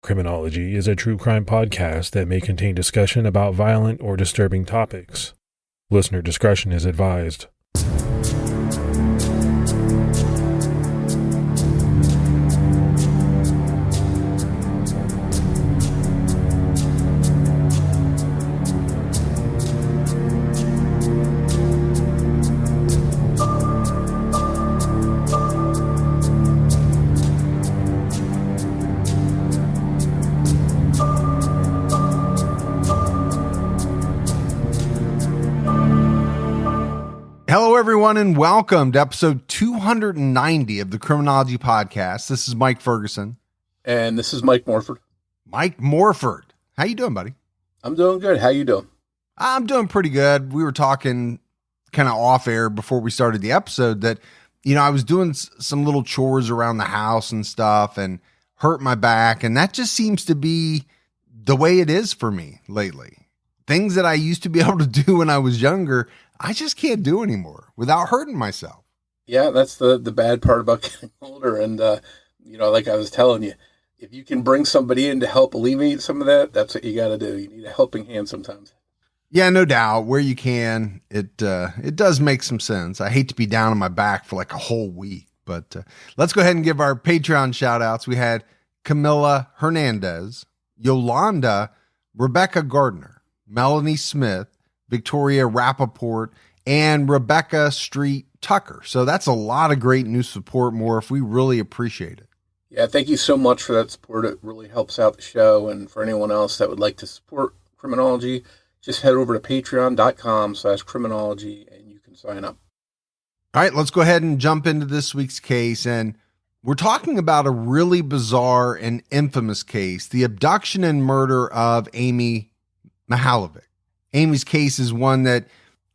Criminology is a true crime podcast that may contain discussion about violent or disturbing topics. Listener discretion is advised. Hello, everyone, and welcome to episode 290 of the Criminology podcast. This is Mike Ferguson. And this is Mike Morford. Mike Morford. How you doing, buddy? I'm doing good. How you doing? I'm doing pretty good. We were talking kind of off air before we started the episode that, I was doing some little chores around the house and stuff and hurt my back. And that just seems to be the way it is for me lately. Things that I used to be able to do when I was younger, I just can't do anymore without hurting myself. Yeah, that's the bad part about getting older. And, like I was telling you, if you can bring somebody in to help alleviate some of that, that's what you got to do. You need a helping hand sometimes. Yeah, no doubt. Where you can, it does make some sense. I hate to be down on my back for like a whole week, but let's go ahead and give our Patreon shout outs. We had Camilla Hernandez, Yolanda, Rebecca Gardner, Melanie Smith, Victoria Rappaport, and Rebecca Street Tucker. So that's a lot of great new support, Morf. We really appreciate it. Yeah, thank you so much for that support. It really helps out the show. And for anyone else that would like to support Criminology, just head over to patreon.com/criminology and you can sign up. All right, let's go ahead and jump into this week's case. And we're talking about a really bizarre and infamous case, the abduction and murder of Amy Mihaljevic. Amy's case is one that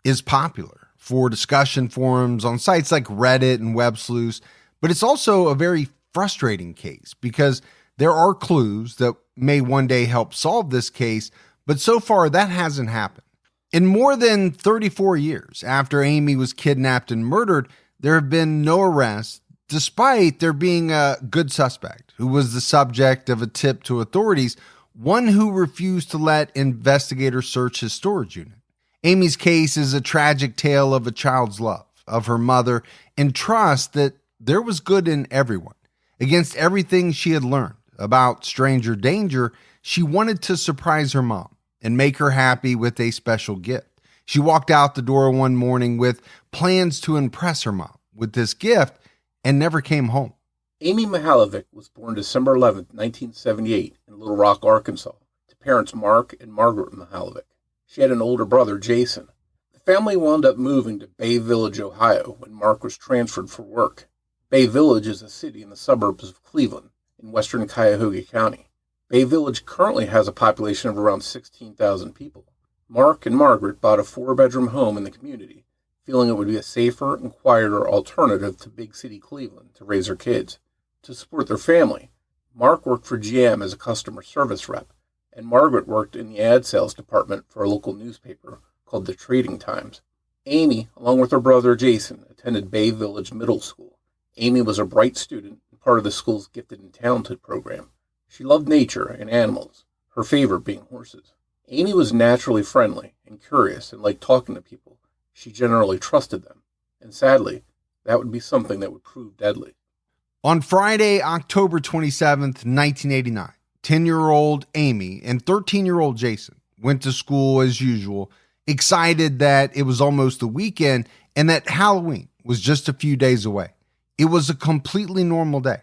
is popular for discussion forums on sites like Reddit and Web Sleuths, but it's also a very frustrating case because there are clues that may one day help solve this case, but so far that hasn't happened. In more than 34 years after Amy was kidnapped and murdered, there have been no arrests, despite there being a good suspect who was the subject of a tip to authorities, one who refused to let investigators search his storage unit. Amy's case is a tragic tale of a child's love, of her mother, and trust that there was good in everyone. Against everything she had learned about stranger danger, she wanted to surprise her mom and make her happy with a special gift. She walked out the door one morning with plans to impress her mom with this gift and never came home. Amy Mihaljevic was born December 11, 1978, in Little Rock, Arkansas, to parents Mark and Margaret Mihaljevic. She had an older brother, Jason. The family wound up moving to Bay Village, Ohio, when Mark was transferred for work. Bay Village is a city in the suburbs of Cleveland, in western Cuyahoga County. Bay Village currently has a population of around 16,000 people. Mark and Margaret bought a 4-bedroom home in the community, feeling it would be a safer and quieter alternative to big city Cleveland to raise their kids. To support their family, Mark worked for GM as a customer service rep, and Margaret worked in the ad sales department for a local newspaper called the Trading Times. Amy, along with her brother Jason, attended Bay Village Middle School. Amy was a bright student and part of the school's Gifted and Talented program. She loved nature and animals, her favorite being horses. Amy was naturally friendly and curious and liked talking to people. She generally trusted them, and sadly, that would be something that would prove deadly. On Friday, October 27th, 1989, 10-year-old Amy and 13-year-old Jason went to school as usual, excited that it was almost the weekend and that Halloween was just a few days away. It was a completely normal day.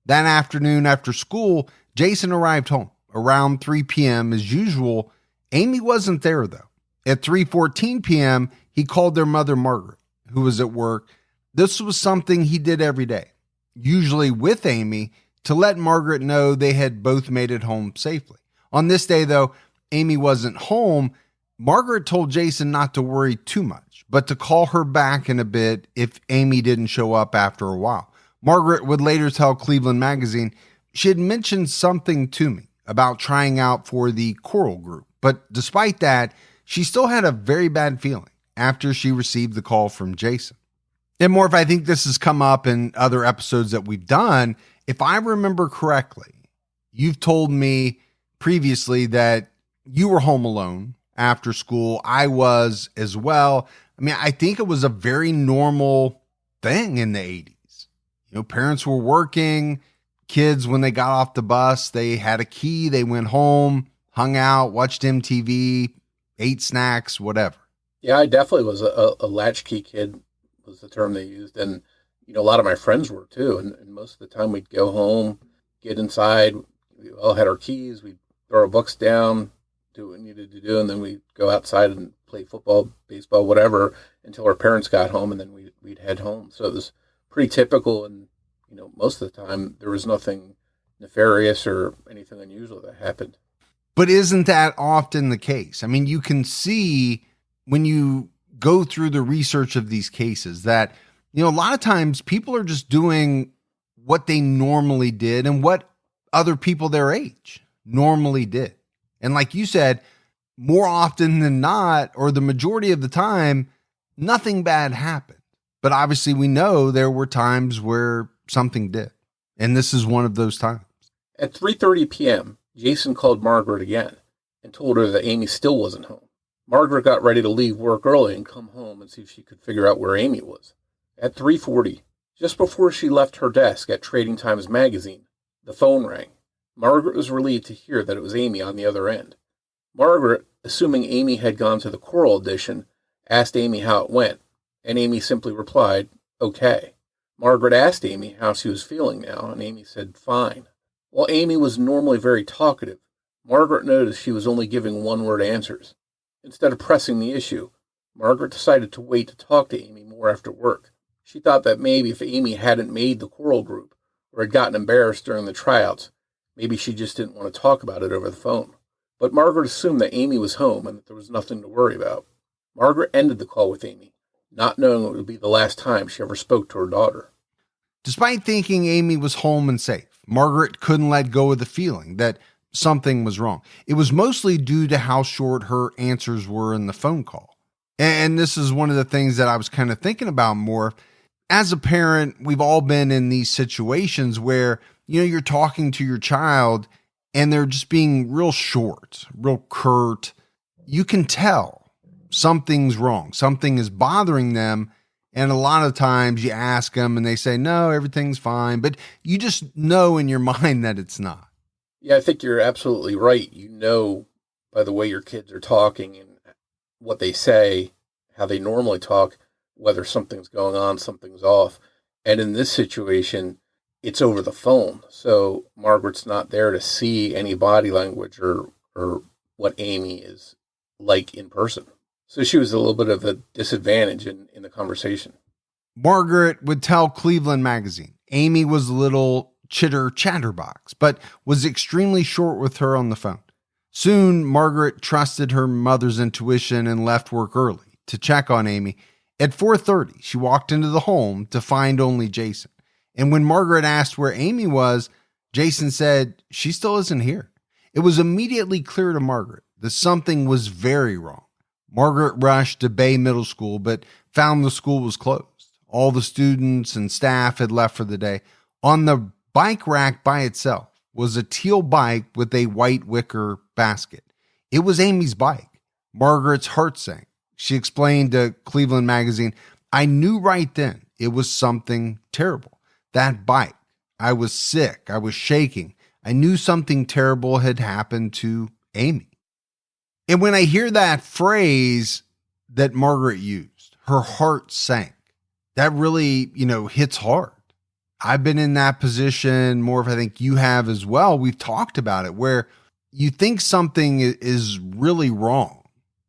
That afternoon after school, Jason arrived home around 3 p.m. as usual. Amy wasn't there, though. At 3:14 p.m., he called their mother, Margaret, who was at work. This was something he did every day, usually with Amy, to let Margaret know they had both made it home safely. On this day, though, Amy wasn't home. Margaret told Jason not to worry too much, but to call her back in a bit if Amy didn't show up after a while. Margaret would later tell Cleveland Magazine she had mentioned something to me about trying out for the choral group, but despite that, she still had a very bad feeling after she received the call from Jason. And Morf, I think this has come up in other episodes that we've done. If I remember correctly, You've told me previously that you were home alone after school. I was as well. I mean, I think it was a very normal thing in the 80s. Parents were working. Kids, when they got off the bus, they had a key. They went home, hung out, watched MTV, ate snacks, whatever. Yeah, I definitely was a latchkey kid, was the term they used. And, a lot of my friends were too. And most of the time we'd go home, get inside. We all had our keys. We'd throw our books down, do what we needed to do. And then we'd go outside and play football, baseball, whatever, until our parents got home. And then we'd head home. So it was pretty typical. And, most of the time there was nothing nefarious or anything unusual that happened. But isn't that often the case? I mean, you can see when you go through the research of these cases that, a lot of times people are just doing what they normally did and what other people their age normally did. And like you said, more often than not, or the majority of the time, nothing bad happened. But obviously we know there were times where something did. And this is one of those times. At 3:30 p.m., Jason called Margaret again and told her that Amy still wasn't home. Margaret got ready to leave work early and come home and see if she could figure out where Amy was. At 3:40, just before she left her desk at Trading Times magazine, the phone rang. Margaret was relieved to hear that it was Amy on the other end. Margaret, assuming Amy had gone to the choral audition, asked Amy how it went, and Amy simply replied, "Okay." Margaret asked Amy how she was feeling now, and Amy said, "Fine." While Amy was normally very talkative, Margaret noticed she was only giving one-word answers. Instead of pressing the issue, Margaret decided to wait to talk to Amy more after work. She thought that maybe if Amy hadn't made the choral group or had gotten embarrassed during the tryouts, maybe she just didn't want to talk about it over the phone. But Margaret assumed that Amy was home and that there was nothing to worry about. Margaret ended the call with Amy, not knowing it would be the last time she ever spoke to her daughter. Despite thinking Amy was home and safe, Margaret couldn't let go of the feeling that something was wrong. It was mostly due to how short her answers were in the phone call. And this is one of the things that I was kind of thinking about more. As a parent, we've all been in these situations where, you're talking to your child and they're just being real short, real curt. You can tell something's wrong. Something is bothering them. And a lot of times you ask them and they say, no, everything's fine. But you just know in your mind that it's not. Yeah, I think you're absolutely right. By the way your kids are talking and what they say, how they normally talk, whether something's going on, something's off. And in this situation, it's over the phone. So Margaret's not there to see any body language or what Amy is like in person. So she was a little bit of a disadvantage in the conversation. Margaret would tell Cleveland magazine Amy was a little chatterbox, but was extremely short with her on the phone. Soon, Margaret trusted her mother's intuition and left work early to check on Amy. At 4:30, she walked into the home to find only Jason. And when Margaret asked where Amy was, Jason said she still isn't here. It was immediately clear to Margaret that something was very wrong. Margaret rushed to Bay Middle School, but found the school was closed. All the students and staff had left for the day. On the bike rack by itself was a teal bike with a white wicker basket. It was Amy's bike. Margaret's heart sank. She explained to Cleveland magazine, I knew right then it was something terrible. That bike. I was sick. I was shaking. I knew something terrible had happened to Amy. And when I hear that phrase that Margaret used, her heart sank, that really, hits hard. I've been in that position, Morf, I think you have as well. We've talked about it, where you think something is really wrong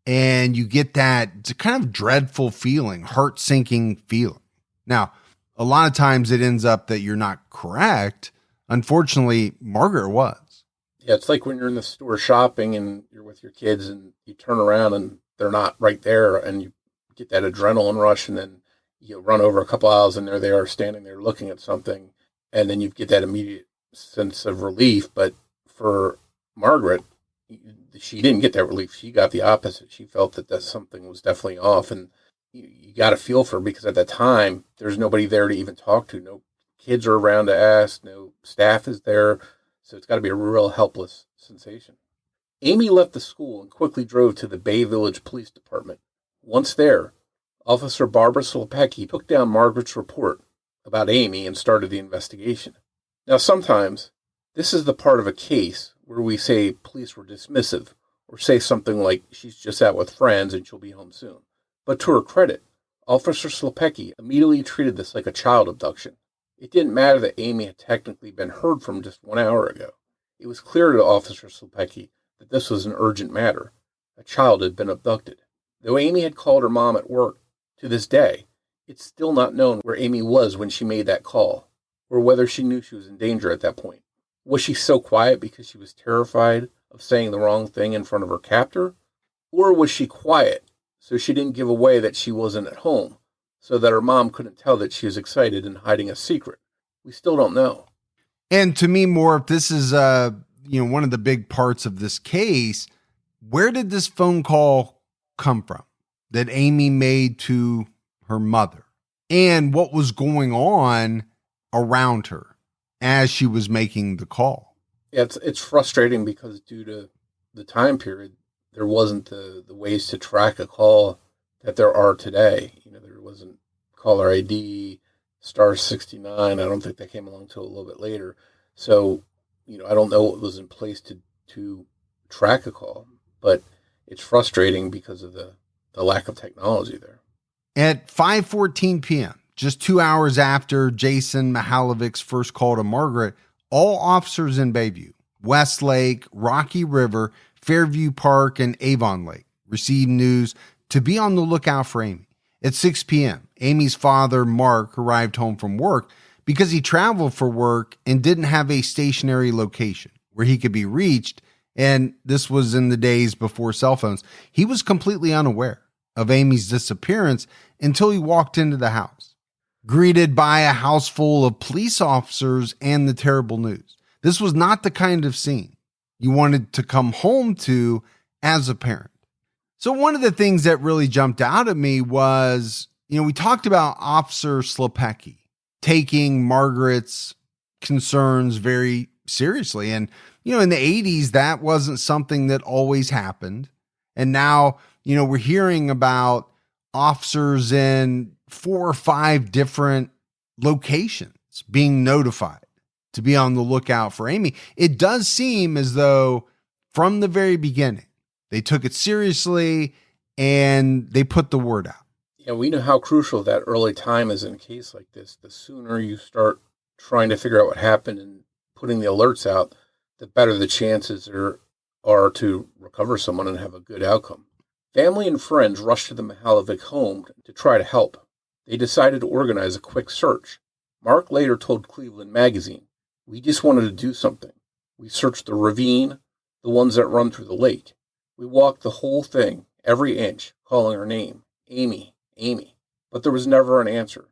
and you get that kind of dreadful feeling, heart-sinking feeling. Now, a lot of times it ends up that you're not correct. Unfortunately, Margaret was. Yeah, it's like when you're in the store shopping and you're with your kids and you turn around and they're not right there and you get that adrenaline rush and then you run over a couple aisles and there they are standing there looking at something and then you get that immediate sense of relief. But for Margaret, she didn't get that relief. She got the opposite. She felt that something was definitely off, and you got to feel for her because at that time there's nobody there to even talk to. No kids are around to ask. No staff is there. So it's got to be a real helpless sensation. Amy left the school and quickly drove to the Bay Village Police Department. Once there, Officer Barbara Slepecki took down Margaret's report about Amy and started the investigation. Now, sometimes this is the part of a case where we say police were dismissive or say something like she's just out with friends and she'll be home soon. But to her credit, Officer Slepecki immediately treated this like a child abduction. It didn't matter that Amy had technically been heard from just 1 hour ago. It was clear to Officer Slepecki that this was an urgent matter. A child had been abducted. Though Amy had called her mom at work, to this day, it's still not known where Amy was when she made that call, or whether she knew she was in danger at that point. Was she so quiet because she was terrified of saying the wrong thing in front of her captor? Or was she quiet so she didn't give away that she wasn't at home, so that her mom couldn't tell that she was excited and hiding a secret? We still don't know. And to me, Morf, this is one of the big parts of this case. Where did this phone call come from that Amy made to her mother? And what was going on around her as she was making the call? Yeah, it's frustrating because due to the time period, there wasn't the ways to track a call that there are today. There wasn't caller ID, star 69. I don't think that came along until a little bit later. So, I don't know what was in place to track a call, but it's frustrating because of the lack of technology there. At 5:14 p.m., just 2 hours after Jason Mihaljevic's first call to Margaret, all officers in Bayview, Westlake, Rocky River, Fairview Park, and Avon Lake received news to be on the lookout for Amy. At 6 p.m., Amy's father, Mark, arrived home from work because he traveled for work and didn't have a stationary location where he could be reached, and this was in the days before cell phones. He was completely unaware of Amy's disappearance until he walked into the house, greeted by a house full of police officers and the terrible news. This was not the kind of scene you wanted to come home to as a parent. So one of the things that really jumped out at me was, we talked about Officer Slepecki taking Margaret's concerns very seriously. And, in the 80s, that wasn't something that always happened. And now, we're hearing about officers in 4 or 5 different locations being notified to be on the lookout for Amy. It does seem as though from the very beginning, they took it seriously and they put the word out. Yeah, we know how crucial that early time is in a case like this. The sooner you start trying to figure out what happened and putting the alerts out, the better the chances are to recover someone and have a good outcome. Family and friends rushed to the Mihaljevic home to try to help. They decided to organize a quick search. Mark later told Cleveland Magazine, "We just wanted to do something. We searched the ravine, the ones that run through the lake. We walked the whole thing, every inch, calling her name, Amy, Amy. But there was never an answer.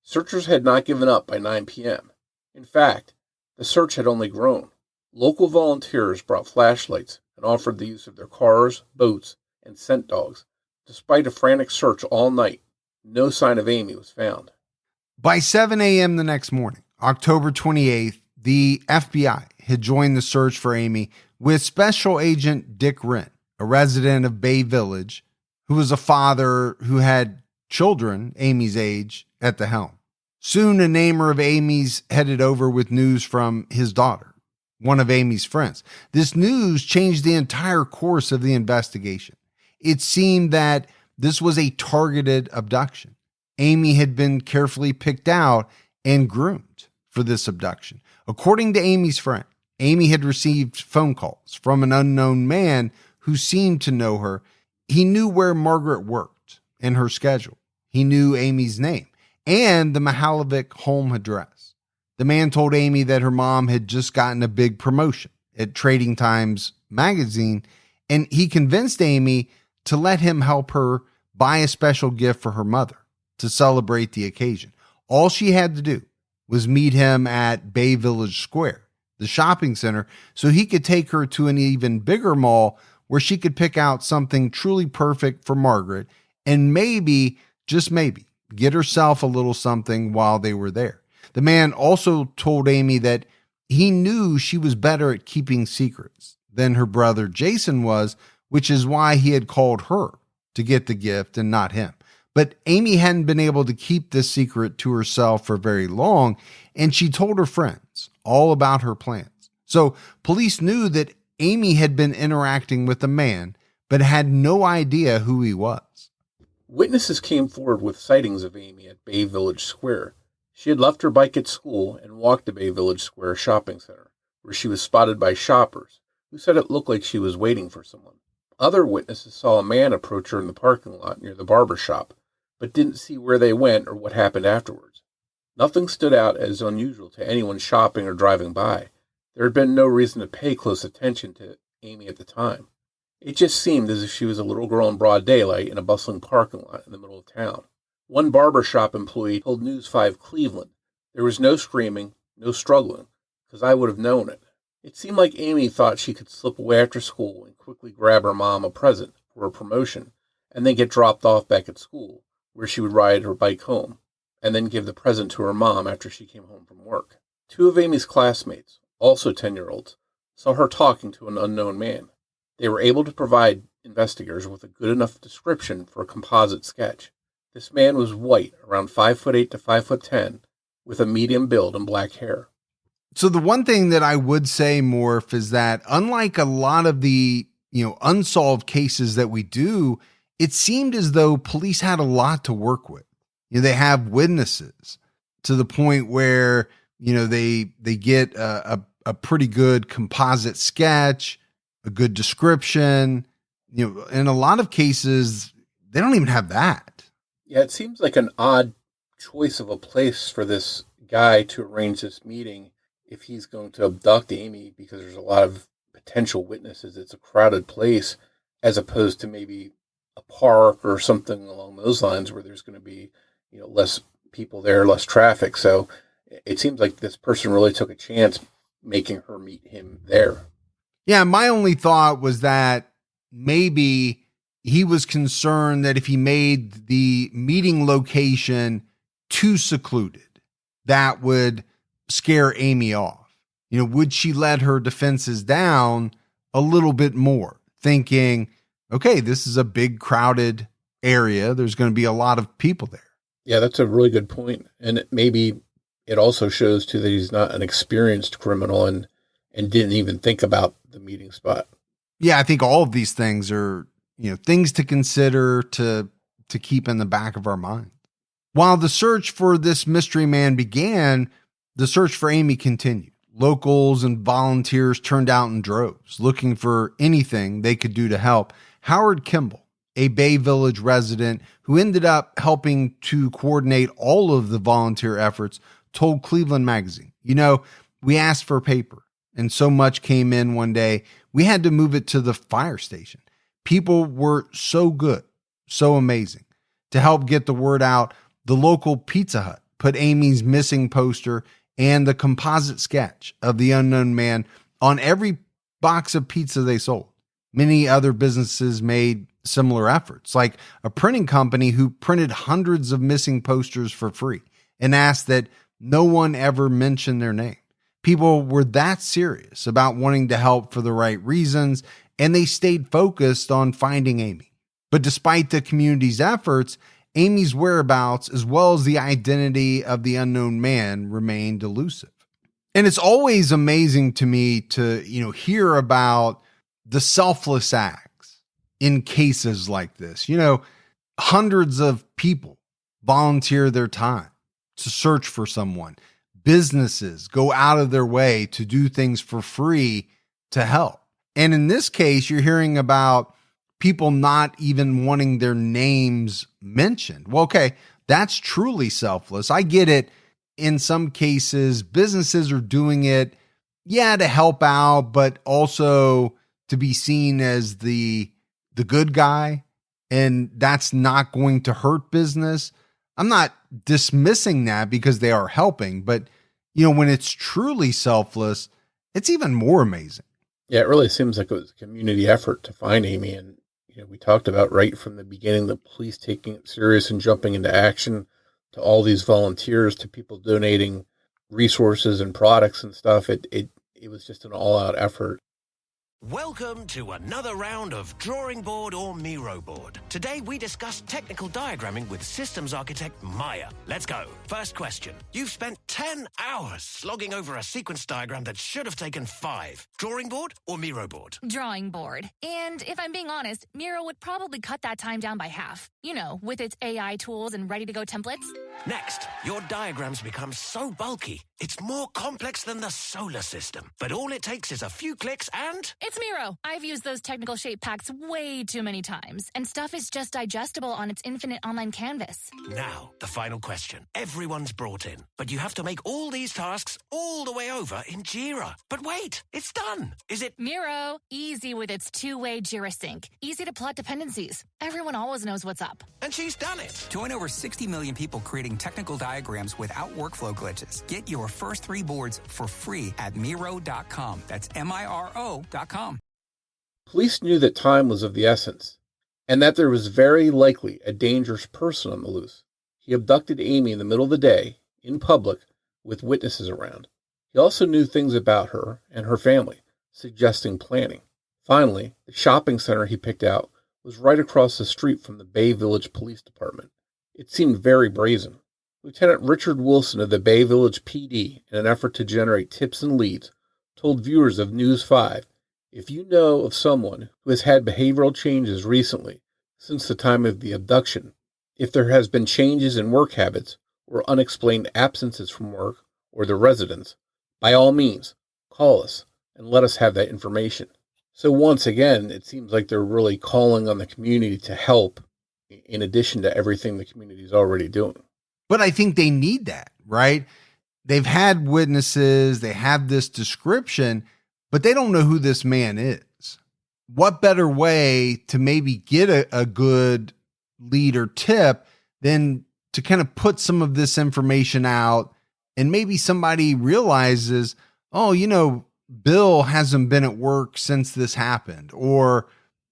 Searchers had not given up by 9 p.m. In fact, the search had only grown. Local volunteers brought flashlights and offered the use of their cars, boats, and scent dogs. Despite a frantic search all night, no sign of Amy was found." By 7 a.m. the next morning, October 28th, the FBI had joined the search for Amy with Special Agent Dick Wren, a resident of Bay Village, who was a father who had children Amy's age at the helm. Soon, a neighbor of Amy's headed over with news from his daughter, one of Amy's friends. This news changed the entire course of the investigation. It seemed that this was a targeted abduction. Amy had been carefully picked out and groomed for this abduction. According to Amy's friend, Amy had received phone calls from an unknown man who seemed to know her. He knew where Margaret worked and her schedule. He knew Amy's name and the Mihaljevic home address. The man told Amy that her mom had just gotten a big promotion at Trading Times magazine, and he convinced Amy to let him help her buy a special gift for her mother to celebrate the occasion. All she had to do was meet him at Bay Village Square, the shopping center, so he could take her to an even bigger mall where she could pick out something truly perfect for Margaret and maybe, just maybe, get herself a little something while they were there. The man also told Amy that he knew she was better at keeping secrets than her brother Jason was, which is why he had called her to get the gift and not him. But Amy hadn't been able to keep this secret to herself for very long, and she told her friends all about her plans. So police knew that Amy had been interacting with a man, but had no idea who he was. Witnesses came forward with sightings of Amy at Bay Village Square. She had left her bike at school and walked to Bay Village Square shopping center, where she was spotted by shoppers, who said it looked like she was waiting for someone. Other witnesses saw a man approach her in the parking lot near the barber shop, but didn't see where they went or what happened afterwards. Nothing stood out as unusual to anyone shopping or driving by. There had been no reason to pay close attention to Amy at the time. It just seemed as if she was a little girl in broad daylight in a bustling parking lot in the middle of town. One barber shop employee told News 5 Cleveland, "There was no screaming, no struggling, because I would have known it." It seemed like Amy thought she could slip away after school and quickly grab her mom a present for a promotion, and then get dropped off back at school, where she would ride her bike home, and then give the present to her mom after she came home from work. Two of Amy's classmates, also 10-year-olds, saw her talking to an unknown man. They were able to provide investigators with a good enough description for a composite sketch. This man was white, around 5'8" to 5'10", with a medium build and black hair. So the one thing that I would say, Morph, is that unlike a lot of the, unsolved cases that we do, it seemed as though police had a lot to work with. They have witnesses to the point where, they get a pretty good composite sketch, a good description. In a lot of cases, they don't even have that. Yeah, it seems like an odd choice of a place for this guy to arrange this meeting if he's going to abduct Amy, because there's a lot of potential witnesses. It's a crowded place, as opposed to maybe a park or something along those lines where there's going to be, less people there, less traffic. So it seems like this person really took a chance making her meet him there. Yeah, my only thought was that maybe he was concerned that if he made the meeting location too secluded, that would scare Amy off. Would she let her defenses down a little bit more, thinking, okay, this is a big crowded area. There's going to be a lot of people there. Yeah, that's a really good point. And maybe it also shows too that he's not an experienced criminal and didn't even think about the meeting spot. Yeah, I think all of these things are, things to consider to keep in the back of our mind. While the search for this mystery man began, the search for Amy continued. Locals and volunteers turned out in droves, looking for anything they could do to help. Howard Kimball, a Bay Village resident who ended up helping to coordinate all of the volunteer efforts, told Cleveland Magazine, we asked for paper and so much came in one day, we had to move it to the fire station. People were so good, so amazing. To help get the word out, the local Pizza Hut put Amy's missing poster and the composite sketch of the unknown man on every box of pizza they sold. Many other businesses made similar efforts, like a printing company who printed hundreds of missing posters for free and asked that no one ever mention their name. People were that serious about wanting to help for the right reasons, and they stayed focused on finding Amy. But despite the community's efforts, Amy's whereabouts, as well as the identity of the unknown man, remained elusive. And it's always amazing to me to, hear about the selfless acts in cases like this. Hundreds of people volunteer their time to search for someone. Businesses go out of their way to do things for free to help. And in this case, you're hearing about people not even wanting their names mentioned. Well, okay, that's truly selfless. I get it. In some cases, businesses are doing it, to help out, but also to be seen as the good guy. And that's not going to hurt business. I'm not dismissing that because they are helping, but when it's truly selfless, it's even more amazing. Yeah, it really seems like it was a community effort to find Amy. And, we talked about right from the beginning, the police taking it serious and jumping into action, to all these volunteers, to people donating resources and products and stuff. It was just an all-out effort. Welcome to another round of Drawing Board or Miro Board. Today we discuss technical diagramming with systems architect Maya. Let's go. First question. You've spent 10 hours slogging over a sequence diagram that should have taken 5. Drawing board or Miro board? Drawing board. And if I'm being honest, Miro would probably cut that time down by half. You know, with its AI tools and ready-to-go templates. Next, your diagrams become so bulky, it's more complex than the solar system. But all it takes is a few clicks and... It's Miro. I've used those technical shape packs way too many times, and stuff is just digestible on its infinite online canvas. Now, the final question. Everyone's brought in, but you have to make all these tasks all the way over in Jira. But wait, it's done. Is it... Miro, easy with its two-way Jira sync. Easy to plot dependencies. Everyone always knows what's up. And she's done it. Join over 60 million people creating technical diagrams without workflow glitches. Get your first 3 boards for free at Miro.com. That's Miro.com. Police knew that time was of the essence, and that there was very likely a dangerous person on the loose. He abducted Amy in the middle of the day, in public, with witnesses around. He also knew things about her and her family, suggesting planning. Finally, the shopping center he picked out was right across the street from the Bay Village Police Department. It seemed very brazen. Lieutenant Richard Wilson of the Bay Village PD, in an effort to generate tips and leads, told viewers of News 5, if you know of someone who has had behavioral changes recently, since the time of the abduction, if there has been changes in work habits or unexplained absences from work or their residence, by all means, call us and let us have that information. So once again, it seems like they're really calling on the community to help in addition to everything the community is already doing. But I think they need that, right? They've had witnesses, they have this description, but they don't know who this man is. What better way to maybe get a good lead or tip than to kind of put some of this information out, and maybe somebody realizes, oh, you know, Bill hasn't been at work since this happened, or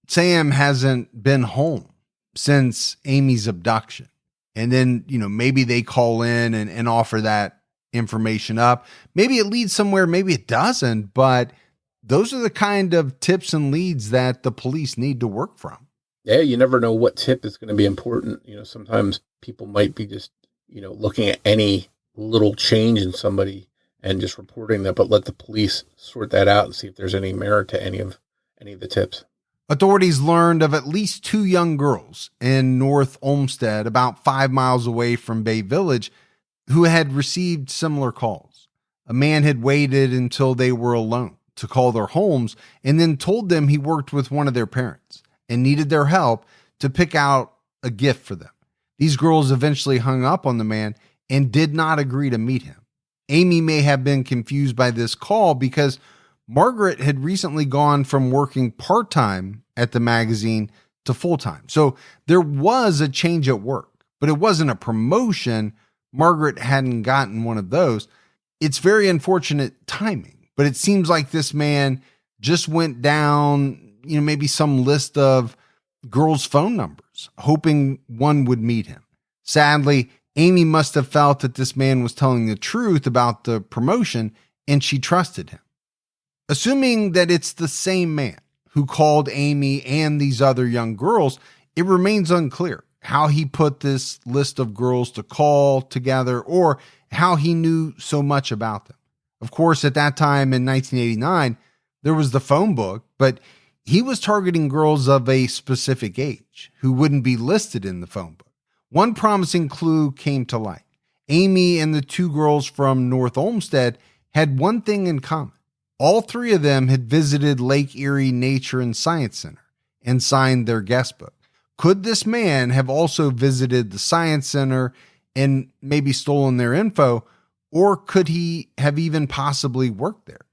Sam hasn't been home since Amy's abduction. And then, you know, maybe they call in and offer that information up. Maybe it leads somewhere, maybe it doesn't, but those are the kind of tips and leads that the police need to work from. Yeah, you never know what tip is going to be important. You know, sometimes people might be just, you know, looking at any little change in somebody and just reporting that, but let the police sort that out and see if there's any merit to any of the tips. Authorities learned of at least 2 young girls in North Olmsted, about 5 miles away from Bay Village, who had received similar calls. A man had waited until they were alone to call their homes and then told them he worked with one of their parents and needed their help to pick out a gift for them. These girls eventually hung up on the man and did not agree to meet him. Amy may have been confused by this call because Margaret had recently gone from working part-time at the magazine to full-time. So there was a change at work, but it wasn't a promotion. Margaret hadn't gotten one of those. It's very unfortunate timing, but it seems like this man just went down, you know, maybe some list of girls' phone numbers, hoping one would meet him. Sadly, Amy must have felt that this man was telling the truth about the promotion, and she trusted him. Assuming that it's the same man who called Amy and these other young girls, it remains unclear how he put this list of girls to call together or how he knew so much about them. Of course, at that time in 1989, there was the phone book, but he was targeting girls of a specific age who wouldn't be listed in the phone book. One promising clue came to light. Amy and the 2 girls from North Olmsted had one thing in common. All 3 of them had visited Lake Erie Nature and Science Center and signed their guest book. Could this man have also visited the Science Center and maybe stolen their info, or could he have even possibly worked there?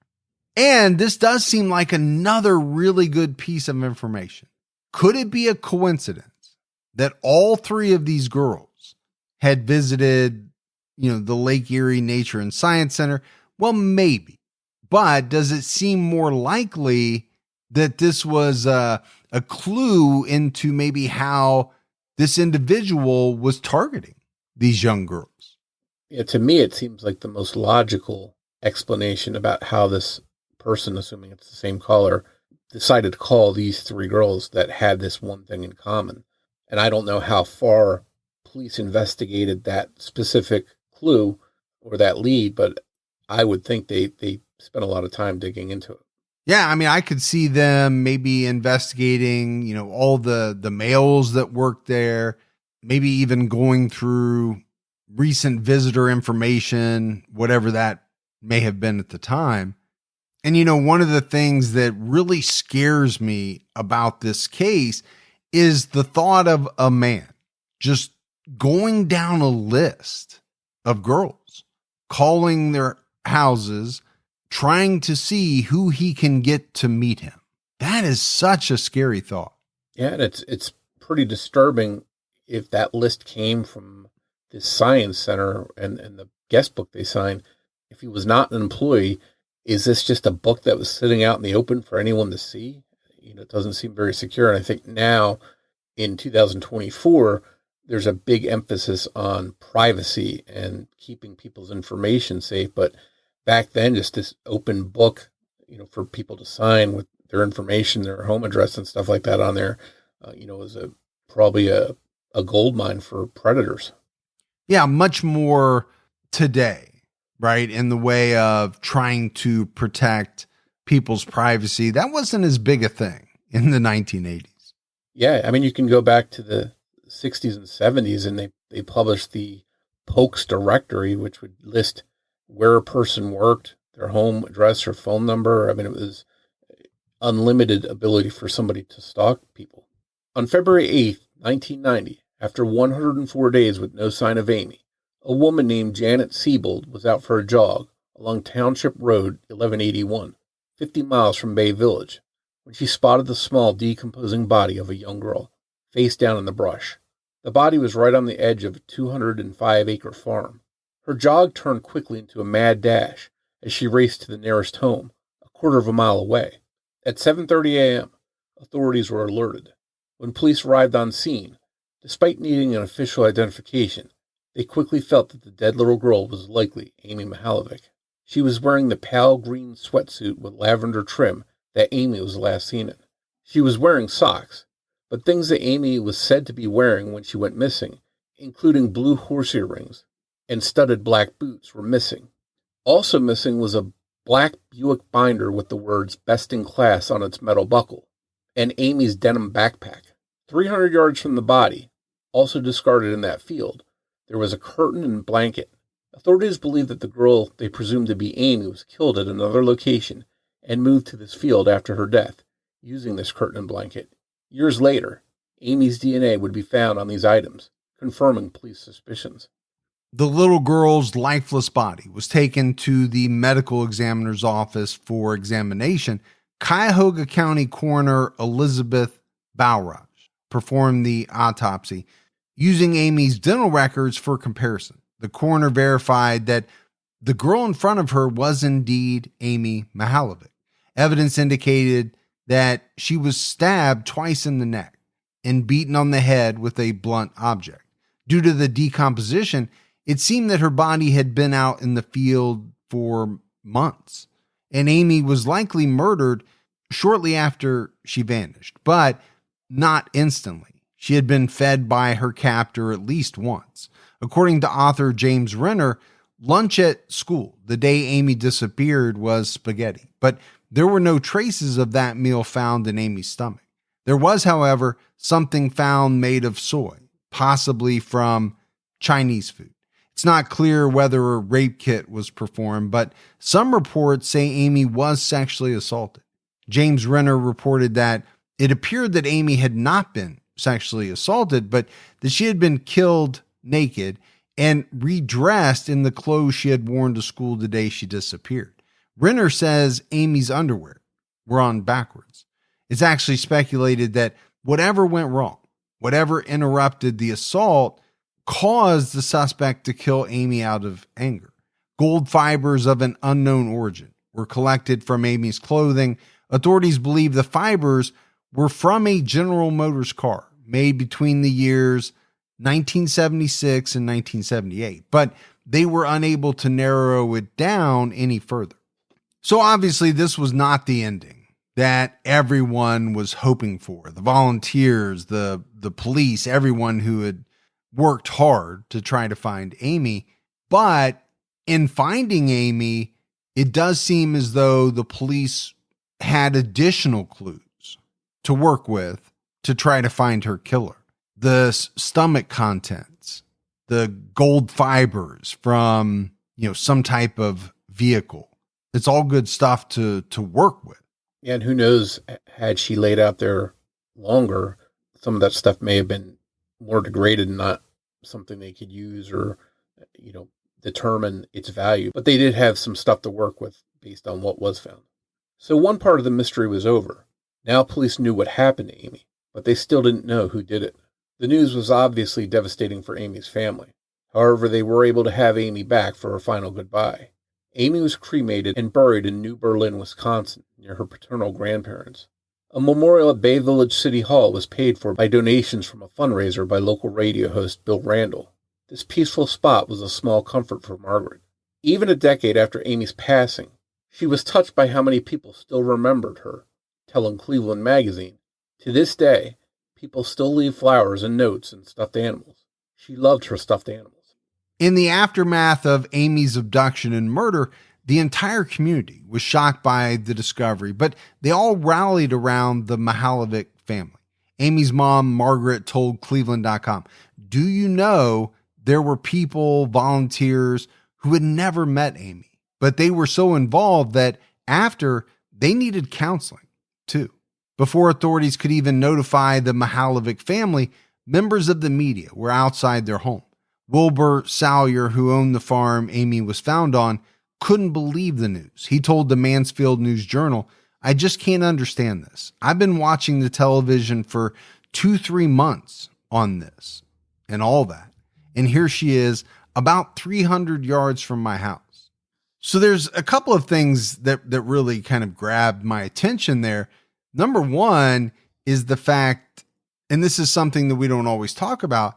And this does seem like another really good piece of information. Could it be a coincidence that all 3 of these girls had visited, you know, the Lake Erie Nature and Science Center? Well, maybe. But does it seem more likely that this was a clue into maybe how this individual was targeting these young girls? Yeah, to me, it seems like the most logical explanation about how this person, assuming it's the same caller, decided to call these three girls that had this one thing in common. And I don't know how far police investigated that specific clue or that lead, but I would think they spent a lot of time digging into it. Yeah, I mean, I could see them maybe investigating, all the males that worked there, maybe even going through recent visitor information, whatever that may have been at the time. And one of the things that really scares me about this case is the thought of a man just going down a list of girls, calling their houses, trying to see who he can get to meet him. That is such a scary thought. Yeah, and it's pretty disturbing if that list came from this science center and the guest book they signed. If he was not an employee, is this just a book that was sitting out in the open for anyone to see? It doesn't seem very secure. And I think now in 2024, there's a big emphasis on privacy and keeping people's information safe. But back then, just this open book, for people to sign with their information, their home address and stuff like that on there, was probably a gold mine for predators. Yeah, much more today, right? In the way of trying to protect people's privacy. That wasn't as big a thing in the 1980s. Yeah, I mean, you can go back to the 60s and 70s, and they published the Pokes directory, which would list where a person worked, their home address or phone number. I mean, it was unlimited ability for somebody to stalk people. On February 8th, 1990, after 104 days with no sign of Amy, a woman named Janet Siebold was out for a jog along Township Road 1181, 50 miles from Bay Village, when she spotted the small decomposing body of a young girl, face down in the brush. The body was right on the edge of a 205-acre farm. Her jog turned quickly into a mad dash as she raced to the nearest home, a quarter of a mile away. At 7:30 a.m., authorities were alerted. When police arrived on scene, despite needing an official identification, they quickly felt that the dead little girl was likely Amy Mihaljevic. She was wearing the pale green sweatsuit with lavender trim that Amy was last seen in. She was wearing socks, but things that Amy was said to be wearing when she went missing, including blue horse earrings and studded black boots, were missing. Also missing was a black Buick binder with the words "Best in Class" on its metal buckle, and Amy's denim backpack. 300 yards from the body, also discarded in that field, there was a curtain and blanket. Authorities believe that the girl they presumed to be Amy was killed at another location and moved to this field after her death, using this curtain and blanket. Years later, Amy's DNA would be found on these items, confirming police suspicions. The little girl's lifeless body was taken to the medical examiner's office for examination. Cuyahoga County Coroner Elizabeth Bowraj performed the autopsy using Amy's dental records for comparison. The coroner verified that the girl in front of her was indeed Amy Mihaljevic. Evidence indicated that she was stabbed twice in the neck and beaten on the head with a blunt object. Due to the decomposition, it seemed that her body had been out in the field for months, and Amy was likely murdered shortly after she vanished, but not instantly. She had been fed by her captor at least once. According to author James Renner, lunch at school the day Amy disappeared was spaghetti, but there were no traces of that meal found in Amy's stomach. There was, however, something found made of soy, possibly from Chinese food. It's not clear whether a rape kit was performed, but some reports say Amy was sexually assaulted. James Renner reported that it appeared that Amy had not been sexually assaulted, but that she had been killed naked and redressed in the clothes she had worn to school the day she disappeared. Renner says Amy's underwear were on backwards. It's actually speculated that whatever went wrong, whatever interrupted the assault, caused the suspect to kill Amy out of anger. Gold fibers of an unknown origin were collected from Amy's clothing. Authorities believe the fibers were from a General Motors car made between the years 1976 and 1978. But they were unable to narrow it down any further. So obviously this was not the ending that everyone was hoping for. The volunteers, the police, everyone who had worked hard to try to find Amy. But in finding Amy, it does seem as though the police had additional clues to work with to try to find her killer. The stomach contents, the gold fibers from, some type of vehicle. It's all good stuff to work with. Yeah, and who knows, had she laid out there longer, some of that stuff may have been more degraded and not something they could use or, determine its value. But they did have some stuff to work with based on what was found. So one part of the mystery was over. Now police knew what happened to Amy, but they still didn't know who did it. The news was obviously devastating for Amy's family. However, they were able to have Amy back for her final goodbye. Amy was cremated and buried in New Berlin, Wisconsin, near her paternal grandparents. A memorial at Bay Village City Hall was paid for by donations from a fundraiser by local radio host Bill Randall. This peaceful spot was a small comfort for Margaret. Even a decade after Amy's passing, she was touched by how many people still remembered her, telling Cleveland Magazine, "To this day, people still leave flowers and notes and stuffed animals. She loved her stuffed animals." In the aftermath of Amy's abduction and murder, the entire community was shocked by the discovery, but they all rallied around the Mihaljevic family. Amy's mom, Margaret, told Cleveland.com, "Do you know there were people, volunteers, who had never met Amy, but they were so involved that after they needed counseling too." Before authorities could even notify the Mihaljevic family, members of the media were outside their home. Wilbur Salyer, who owned the farm Amy was found on, couldn't believe the news. He told the Mansfield News Journal, "I just can't understand this. I've been watching the television for 2-3 months on this and all that. And here she is about 300 yards from my house." So there's a couple of things that really kind of grabbed my attention there. Number one is the fact, and this is something that we don't always talk about,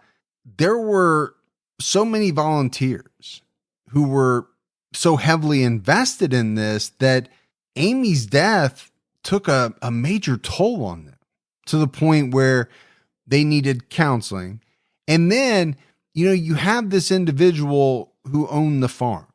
there were so many volunteers who were so heavily invested in this that Amy's death took a major toll on them to the point where they needed counseling. And then, you have this individual who owned the farm,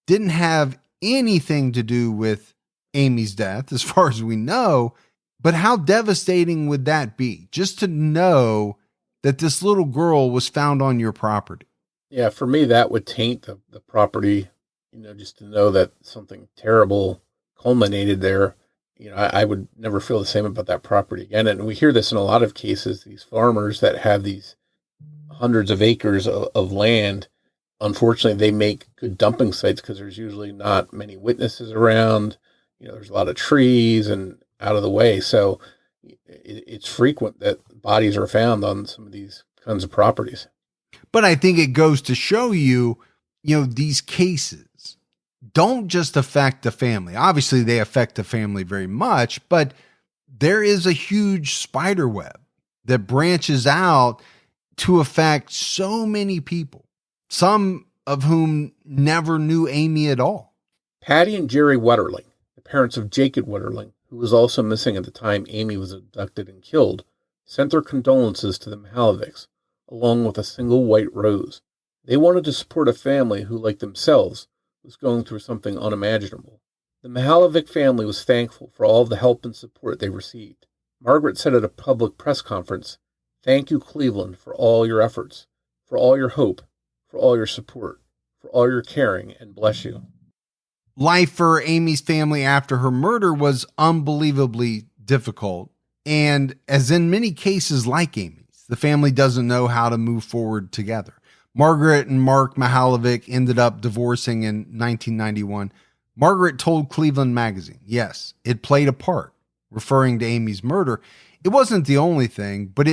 didn't have anything to do with Amy's death, as far as we know. But how devastating would that be? Just to know that this little girl was found on your property. Yeah, for me, that would taint the property, just to know that something terrible culminated there. I would never feel the same about that property again. And we hear this in a lot of cases, these farmers that have these hundreds of acres of land, unfortunately, they make good dumping sites because there's usually not many witnesses around. There's a lot of trees and out of the way. So it's frequent that bodies are found on some of these kinds of properties. But I think it goes to show you, these cases don't just affect the family. Obviously, they affect the family very much, but there is a huge spider web that branches out to affect so many people, some of whom never knew Amy at all. Patty and Jerry Wetterling, the parents of Jacob Wetterling, who was also missing at the time Amy was abducted and killed, sent their condolences to the Mihaljevics, along with a single white rose. They wanted to support a family who, like themselves, was going through something unimaginable. The Mihaljevic family was thankful for all the help and support they received. Margaret said at a public press conference, "Thank you, Cleveland, for all your efforts, for all your hope, for all your support, for all your caring, and bless you." Life for Amy's family after her murder was unbelievably difficult. And as in many cases like Amy's, the family doesn't know how to move forward together. Margaret and Mark Mihaljevic ended up divorcing in 1991. Margaret told Cleveland Magazine, yes, it played a part, referring to Amy's murder. It wasn't the only thing, but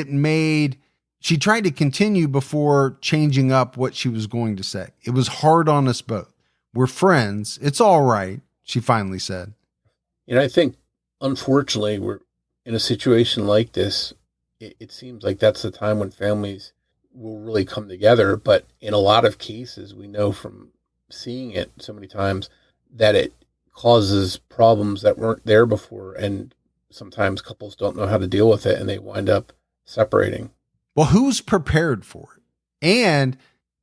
she tried to continue before changing up what she was going to say. It was hard on us both. We're friends. It's all right, she finally said. I think, unfortunately, we're in a situation like this. It seems like that's the time when families will really come together. But in a lot of cases, we know from seeing it so many times that it causes problems that weren't there before. And sometimes couples don't know how to deal with it and they wind up separating. Well, who's prepared for it? And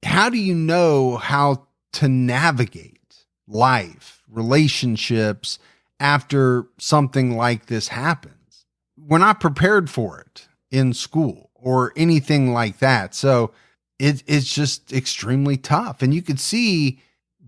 how do you know how to navigate life, relationships after something like this happens? We're not prepared for it in school or anything like that. So it's just extremely tough. And you could see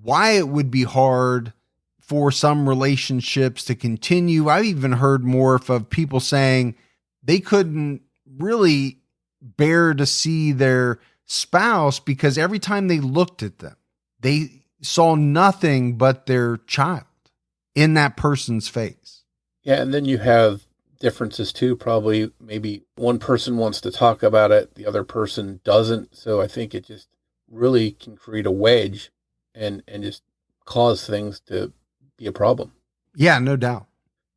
why it would be hard for some relationships to continue. I've even heard more of people saying they couldn't really bear to see their spouse because every time they looked at them, they saw nothing but their child in that person's face. Yeah, and then you have differences too. Probably maybe one person wants to talk about it, the other person doesn't. So I think it just really can create a wedge and just cause things to be a problem. Yeah, no doubt.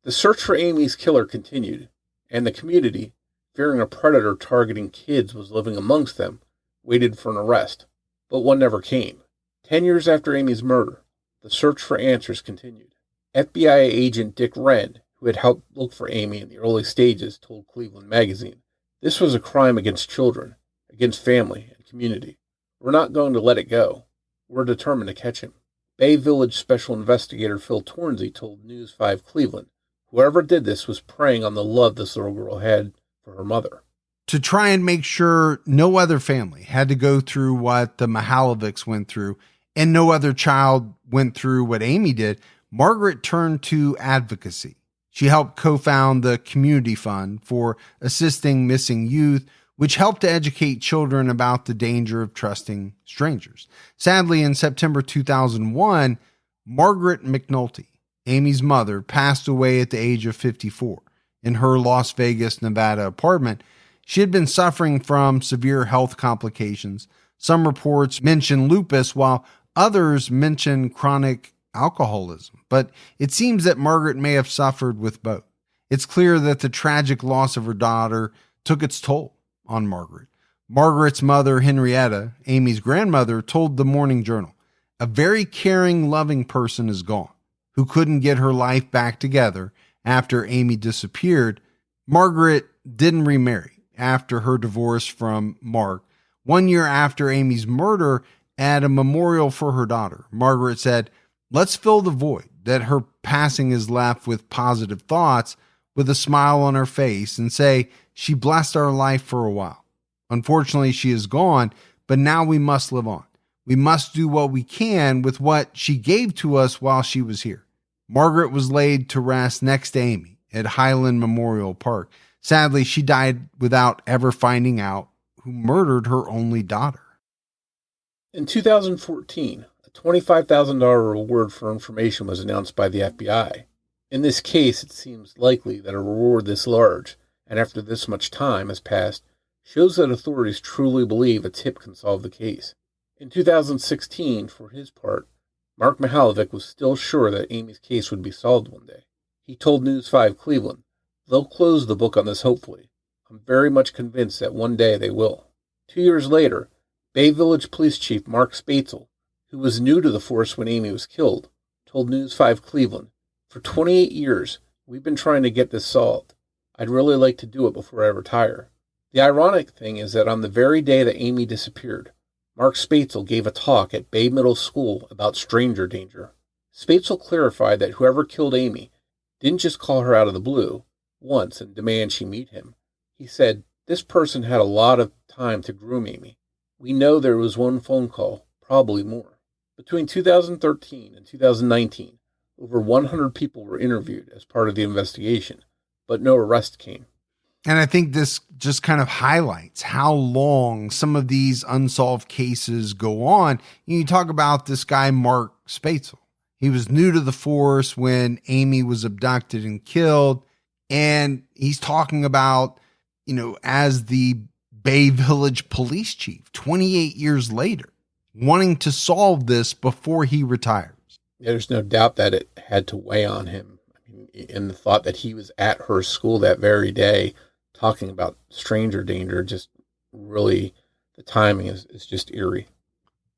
The search for Amy's killer continued, and the community, fearing a predator targeting kids was living amongst them, waited for an arrest, but one never came. 10 years after Amy's murder, the search for answers continued. FBI agent Dick Wren, who had helped look for Amy in the early stages, told Cleveland Magazine, "This was a crime against children, against family and community. We're not going to let it go. We're determined to catch him." Bay Village Special Investigator Phil Tornsey told News 5 Cleveland, "Whoever did this was preying on the love this little girl had for her mother." To try and make sure no other family had to go through what the Mihaljevics went through and no other child went through what Amy did, Margaret turned to advocacy. She helped co-found the Community Fund for Assisting Missing Youth, which helped to educate children about the danger of trusting strangers. Sadly, in September 2001, Margaret McNulty, Amy's mother, passed away at the age of 54 in her Las Vegas, Nevada apartment. She had been suffering from severe health complications. Some reports mention lupus, while others mention chronic alcoholism. But it seems that Margaret may have suffered with both. It's clear that the tragic loss of her daughter took its toll on Margaret. Margaret's mother, Henrietta, Amy's grandmother, told the Morning Journal, "A very caring, loving person is gone, who couldn't get her life back together after Amy disappeared." Margaret didn't remarry after her divorce from Mark. 1 year after Amy's murder, at a memorial for her daughter, Margaret said, "Let's fill the void that her passing is left with positive thoughts, with a smile on her face, and say she blessed our life for a while. Unfortunately, she is gone, but now we must live on. We must do what we can with what she gave to us while she was here." Margaret was laid to rest next to Amy at Highland Memorial Park. Sadly, she died without ever finding out who murdered her only daughter. In 2014, a $25,000 reward for information was announced by the FBI. In this case, it seems likely that a reward this large, and after this much time has passed, shows that authorities truly believe a tip can solve the case. In 2016, for his part, Mark Mihaljevic was still sure that Amy's case would be solved one day. He told News 5 Cleveland, "They'll close the book on this hopefully. I'm very much convinced that one day they will." 2 years later, Bay Village Police Chief Mark Spatzel, who was new to the force when Amy was killed, told News 5 Cleveland, "For 28 years, we've been trying to get this solved. I'd really like to do it before I retire." The ironic thing is that on the very day that Amy disappeared, Mark Spatzel gave a talk at Bay Middle School about stranger danger. Spatzel clarified that whoever killed Amy didn't just call her out of the blue once and demand she meet him. He said, "This person had a lot of time to groom Amy. We know there was one phone call, probably more." Between 2013 and 2019, over 100 people were interviewed as part of the investigation, but no arrest came. And I think this just kind of highlights how long some of these unsolved cases go on. You talk about this guy, Mark Spatzel. He was new to the force when Amy was abducted and killed. And he's talking about, as the Bay Village police chief 28 years later, wanting to solve this before he retires. There's no doubt that it had to weigh on him. In the thought that he was at her school that very day talking about stranger danger, just really, the timing is just eerie.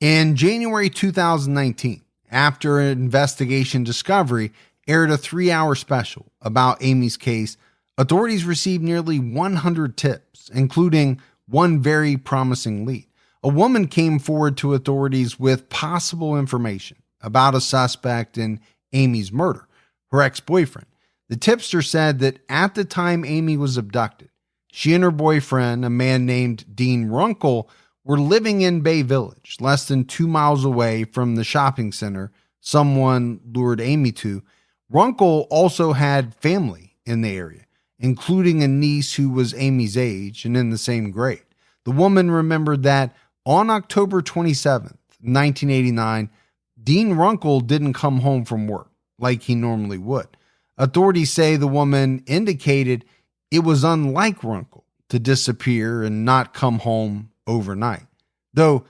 In January 2019, after an investigation, Discovery aired a 3-hour special about Amy's case. Authorities received nearly 100 tips, including one very promising lead. A woman came forward to authorities with possible information about a suspect in Amy's murder, her ex-boyfriend. The tipster said that at the time Amy was abducted, she and her boyfriend, a man named Dean Runkle, were living in Bay Village, less than 2 miles away from the shopping center someone lured Amy to. Runkle also had family in the area, including a niece who was Amy's age and in the same grade. The woman remembered that on October 27th, 1989, Dean Runkle didn't come home from work like he normally would. Authorities say the woman indicated it was unlike Runkle to disappear and not come home overnight. Though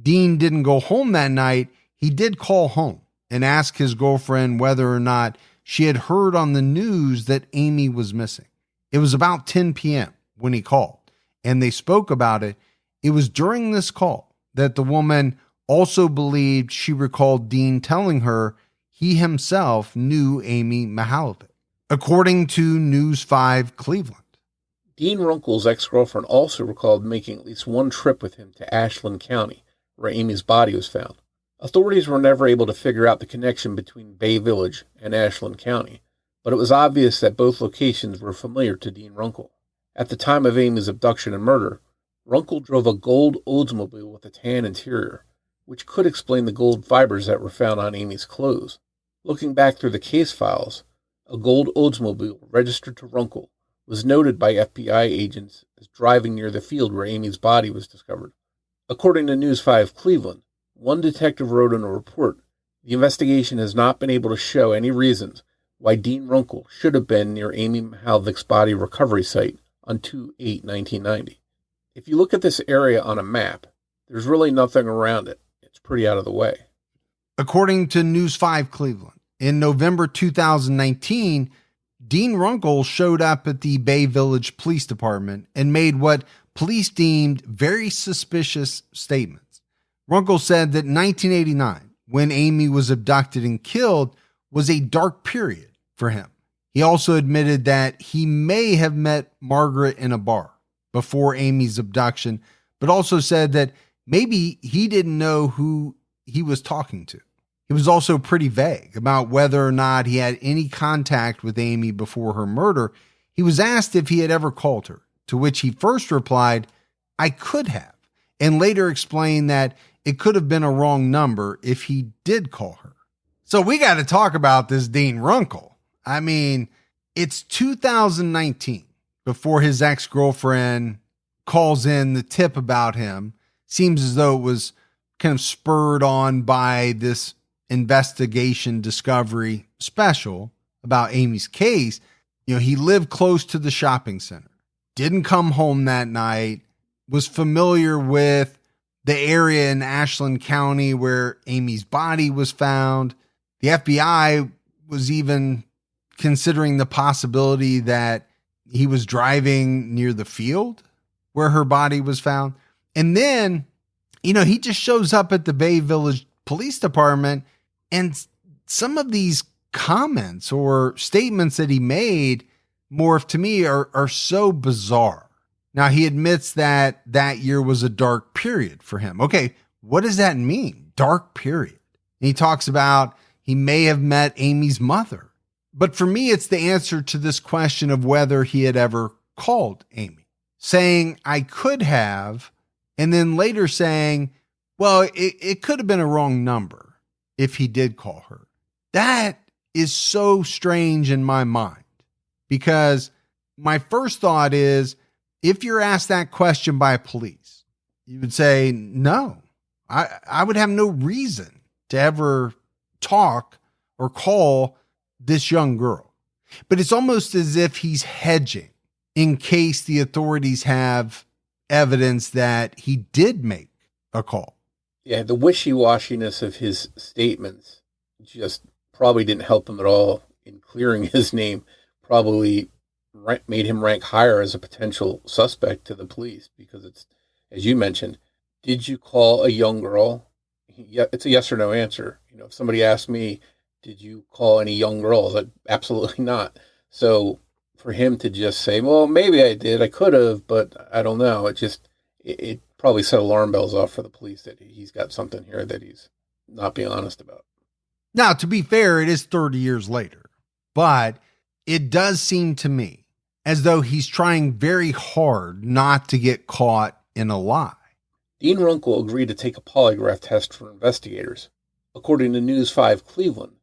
Dean didn't go home that night, he did call home and ask his girlfriend whether or not she had heard on the news that Amy was missing. It was about 10 p.m. when he called, and they spoke about it. It was during this call that the woman also believed she recalled Dean telling her he himself knew Amy Mihaljevic, according to News 5 Cleveland. Dean Runkle's ex-girlfriend also recalled making at least one trip with him to Ashland County, where Amy's body was found. Authorities were never able to figure out the connection between Bay Village and Ashland County, but it was obvious that both locations were familiar to Dean Runkle. At the time of Amy's abduction and murder, Runkle drove a gold Oldsmobile with a tan interior, which could explain the gold fibers that were found on Amy's clothes. Looking back through the case files, a gold Oldsmobile registered to Runkle was noted by FBI agents as driving near the field where Amy's body was discovered. According to News 5 Cleveland, one detective wrote in a report, the investigation has not been able to show any reasons why Dean Runkle should have been near Amy Mihaljevic's body recovery site on 2/8/1990. If you look at this area on a map, there's really nothing around it. It's pretty out of the way. According to News 5 Cleveland, in November 2019, Dean Runkle showed up at the Bay Village Police Department and made what police deemed very suspicious statements. Runkle said that 1989, when Amy was abducted and killed, was a dark period for him. He also admitted that he may have met Margaret in a bar before Amy's abduction, but also said that maybe he didn't know who he was talking to. He was also pretty vague about whether or not he had any contact with Amy before her murder. He was asked if he had ever called her, to which he first replied, "I could have," and later explained that it could have been a wrong number if he did call her. So we got to talk about this Dean Runkle. I mean, it's 2019 before his ex-girlfriend calls in the tip about him. Seems as though it was kind of spurred on by this investigation Discovery special about Amy's case. You know, he lived close to the shopping center, didn't come home that night, was familiar with the area in Ashland County where Amy's body was found. The FBI was even considering the possibility that he was driving near the field where her body was found. And then, you know, he just shows up at the Bay Village Police Department, and some of these comments or statements that he made, Morf, to me are so bizarre. Now, he admits that that year was a dark period for him. Okay, what does that mean? Dark period. And he talks about he may have met Amy's mother. But for me, it's the answer to this question of whether he had ever called Amy, saying, "I could have," and then later saying, well, it could have been a wrong number if he did call her. That is so strange in my mind, because my first thought is, if you're asked that question by police, you would say, no, I would have no reason to ever talk or call this young girl. But it's almost as if he's hedging in case the authorities have evidence that he did make a call. Yeah, the wishy-washiness of his statements just probably didn't help him at all in clearing his name, probably made him rank higher as a potential suspect to the police, because it's, as you mentioned, did you call a young girl it's a yes or no answer. If somebody asked me, did you call any young girls? Absolutely not. So for him to just say, well, maybe I did, I could have, but I don't know. It probably set alarm bells off for the police that he's got something here that he's not being honest about. Now, to be fair, it is 30 years later, but it does seem to me as though he's trying very hard not to get caught in a lie. Dean Runkle agreed to take a polygraph test for investigators. According to News 5 Cleveland,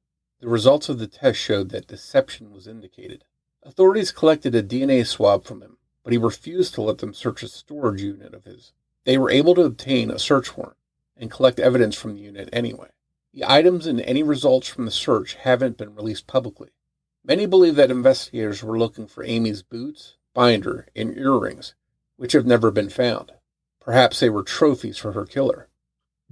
the results of the test showed that deception was indicated. Authorities collected a DNA swab from him, but he refused to let them search a storage unit of his. They were able to obtain a search warrant and collect evidence from the unit anyway. The items and any results from the search haven't been released publicly. Many believe that investigators were looking for Amy's boots, binder, and earrings, which have never been found. Perhaps they were trophies for her killer.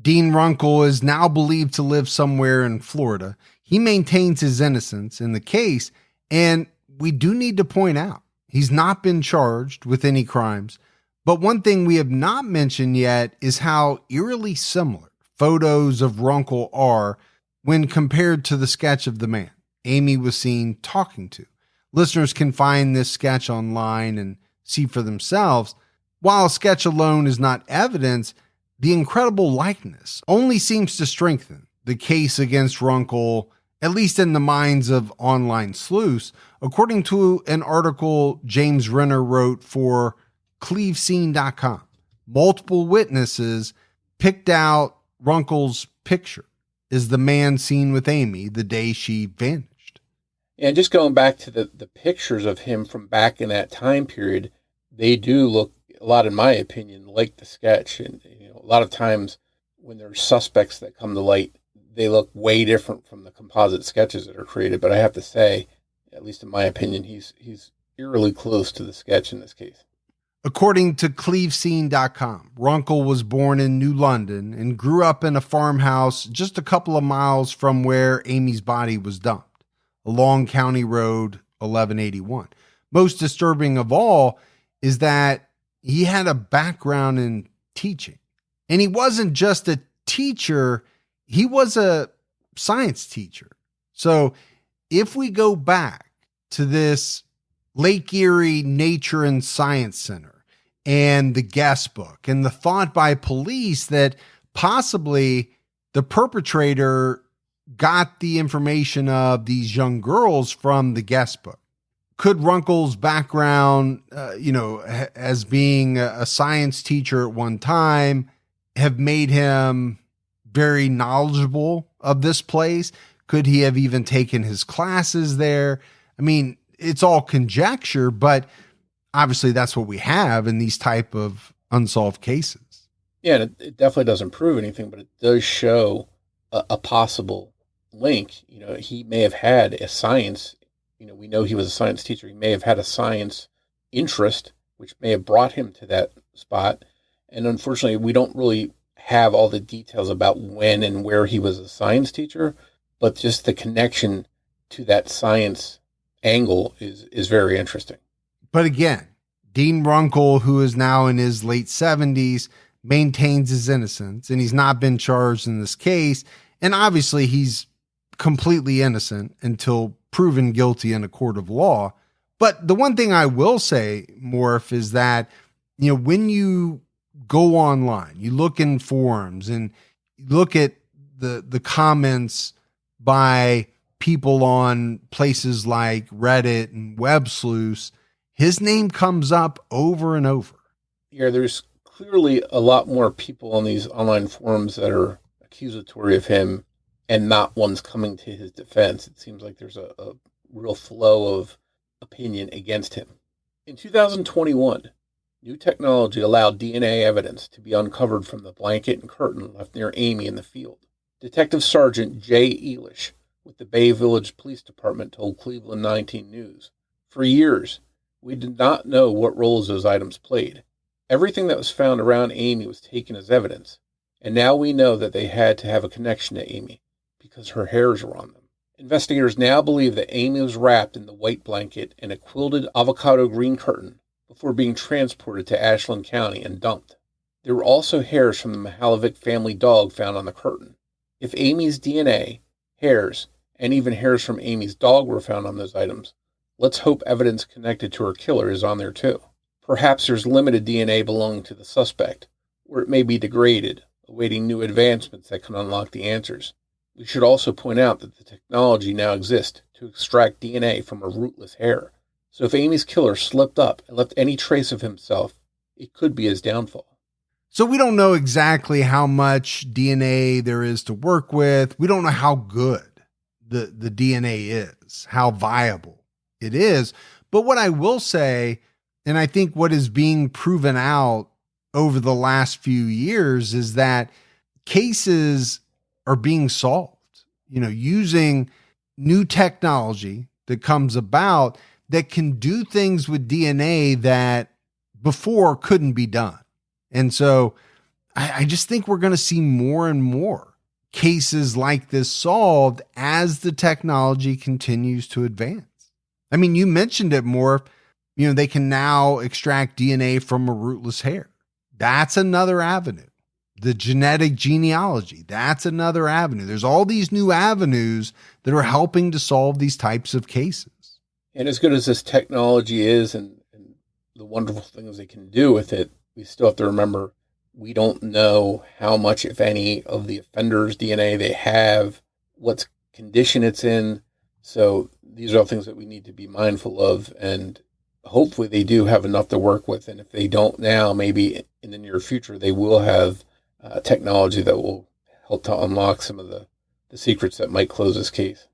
Dean Runkle is now believed to live somewhere in Florida. He maintains his innocence in the case, and we do need to point out he's not been charged with any crimes. But one thing we have not mentioned yet is how eerily similar photos of Runkle are when compared to the sketch of the man Amy was seen talking to. Listeners can find this sketch online and see for themselves. While a sketch alone is not evidence, the incredible likeness only seems to strengthen the case against Runkle, at least in the minds of online sleuths, according to an article James Renner wrote for clevescene.com. Multiple witnesses picked out Runkle's picture as the man seen with Amy the day she vanished. And just going back to the pictures of him from back in that time period, they do look a lot, in my opinion, like the sketch. And a lot of times when there's suspects that come to light, they look way different from the composite sketches that are created. But I have to say, at least in my opinion, he's eerily close to the sketch in this case. According to clevescene.com, Runkle was born in New London and grew up in a farmhouse just a couple of miles from where Amy's body was dumped, along County Road 1181. Most disturbing of all is that he had a background in teaching. And he wasn't just a teacher, he was a science teacher. So if we go back to this Lake Erie Nature and Science Center and the guest book and the thought by police that possibly the perpetrator got the information of these young girls from the guest book. Could Runkle's background, as being a science teacher at one time, have made him very knowledgeable of this place? Could he have even taken his classes there? I mean, it's all conjecture, but obviously that's what we have in these type of unsolved cases. Yeah, and it definitely doesn't prove anything, but it does show a possible link. He may have had a science, we know he was a science teacher. He may have had a science interest, which may have brought him to that spot. And unfortunately, we don't really have all the details about when and where he was a science teacher, but just the connection to that science angle is very interesting. But again, Dean Runkle, who is now in his late 70s, maintains his innocence, and he's not been charged in this case. And obviously he's completely innocent until proven guilty in a court of law. But the one thing I will say, Morf, is that, when you go online, you look in forums and you look at the comments by people on places like Reddit and Web Sleuths, his name comes up over and over. Yeah, there's clearly a lot more people on these online forums that are accusatory of him and not ones coming to his defense. It seems like there's a real flow of opinion against him. In 2021, new technology allowed DNA evidence to be uncovered from the blanket and curtain left near Amy in the field. Detective Sergeant Jay Elish with the Bay Village Police Department told Cleveland 19 News, "For years, we did not know what roles those items played. Everything that was found around Amy was taken as evidence, and now we know that they had to have a connection to Amy because her hairs were on them. Investigators now believe that Amy was wrapped in the white blanket and a quilted avocado green curtain before being transported to Ashland County and dumped." There were also hairs from the Mihaljevic family dog found on the curtain. If Amy's DNA, hairs, and even hairs from Amy's dog were found on those items, let's hope evidence connected to her killer is on there too. Perhaps there's limited DNA belonging to the suspect, or it may be degraded, awaiting new advancements that can unlock the answers. We should also point out that the technology now exists to extract DNA from a rootless hair. So if Amy's killer slipped up and left any trace of himself, it could be his downfall. So we don't know exactly how much DNA there is to work with. We don't know how good the DNA is, how viable it is. But what I will say, and I think what is being proven out over the last few years, is that cases are being solved, using new technology that comes about that can do things with DNA that before couldn't be done. And so I just think we're going to see more and more cases like this solved as the technology continues to advance. I mean, you mentioned it, Morf. They can now extract DNA from a rootless hair. That's another avenue. The genetic genealogy, that's another avenue. There's all these new avenues that are helping to solve these types of cases. And as good as this technology is and the wonderful things they can do with it, we still have to remember we don't know how much, if any, of the offender's DNA they have, what condition it's in. So these are all things that we need to be mindful of, and hopefully they do have enough to work with. And if they don't now, maybe in the near future, they will have technology that will help to unlock some of the secrets that might close this case.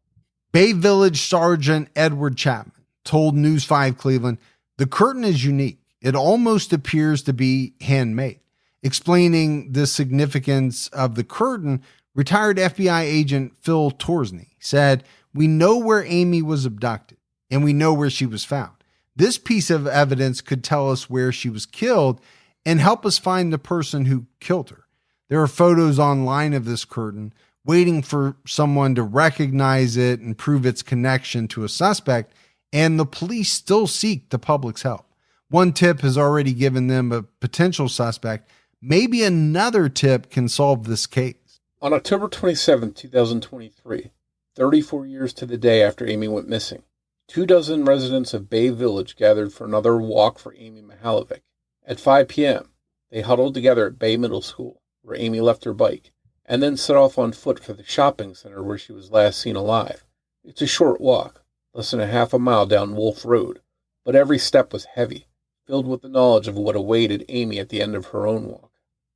Bay Village Sergeant Edward Chapman told News 5 Cleveland, "The curtain is unique. It almost appears to be handmade." Explaining the significance of the curtain, retired FBI agent Phil Torsney said, "We know where Amy was abducted, and we know where she was found. This piece of evidence could tell us where she was killed and help us find the person who killed her. There are photos online of this curtain, waiting for someone to recognize it and prove its connection to a suspect, and the police still seek the public's help. One tip has already given them a potential suspect. Maybe another tip can solve this case." On October 27, 2023, 34 years to the day after Amy went missing, 24 residents of Bay Village gathered for another walk for Amy Mihaljevic. At 5 p.m., they huddled together at Bay Middle School, where Amy left her bike, and then set off on foot for the shopping center where she was last seen alive. It's a short walk, less than a half a mile down Wolf Road, but every step was heavy, filled with the knowledge of what awaited Amy at the end of her own walk.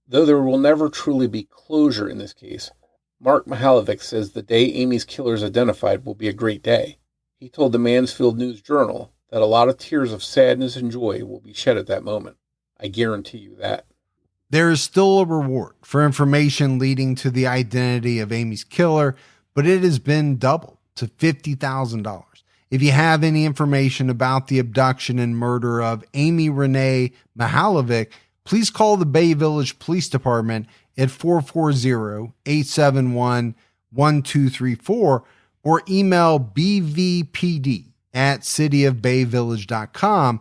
Though there will never truly be closure in this case, Mark Mihaljevic says the day Amy's killer is identified will be a great day. He told the Mansfield News-Journal that a lot of tears of sadness and joy will be shed at that moment. I guarantee you that. There is still a reward for information leading to the identity of Amy's killer, but it has been doubled to $50,000. If you have any information about the abduction and murder of Amy Renee Mihaljevic, please call the Bay Village Police Department at 440-871-1234 or email bvpd@cityofbayvillage.com